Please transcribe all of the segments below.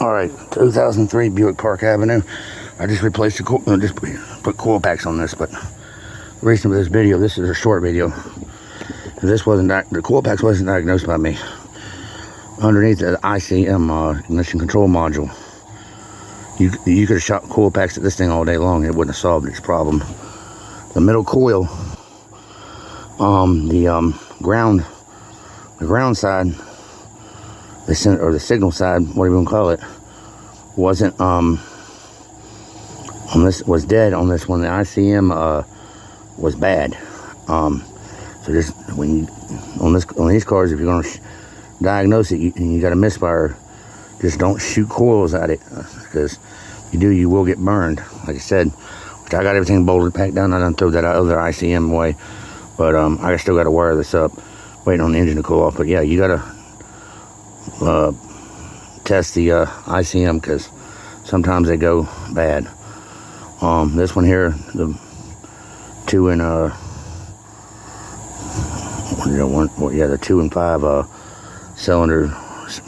All right, 2003 Buick Park Avenue. I just replaced the coil, just put coil packs on this, but the reason for this video, this is a short video. This wasn't, the coil packs wasn't diagnosed by me. Underneath the ICM ignition control module, you could have shot coil packs at this thing all day long. It wouldn't have solved its problem. The middle coil, the ground side, the signal side, whatever you want to call it, wasn't on this, was dead on this one. The ICM was bad. So just when you on these cars, if you're going to diagnose it and you got a misfire, just don't shoot coils at it, because if you do, you will get burned. Like I said, which I got everything bolted, packed down. I done throw that other ICM away, but I still got to wire this up, waiting on the engine to cool off. But yeah, you gotta test the ICM, because sometimes they go bad. This one here, the 2 and the 2 and 5 cylinders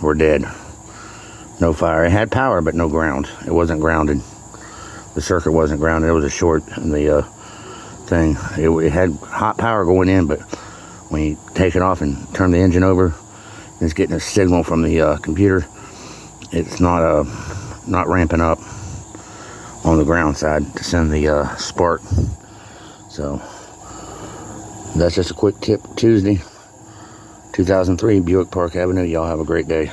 were dead. No fire. It had power, but no ground. It wasn't grounded. The circuit wasn't grounded. It was a short in the thing. It had hot power going in, but when you take it off and turn the engine over, it's getting a signal from the computer. It's not ramping up on the ground side to send the spark. So that's just a quick tip. Tuesday, 2003 Buick Park Avenue. Y'all have a great day.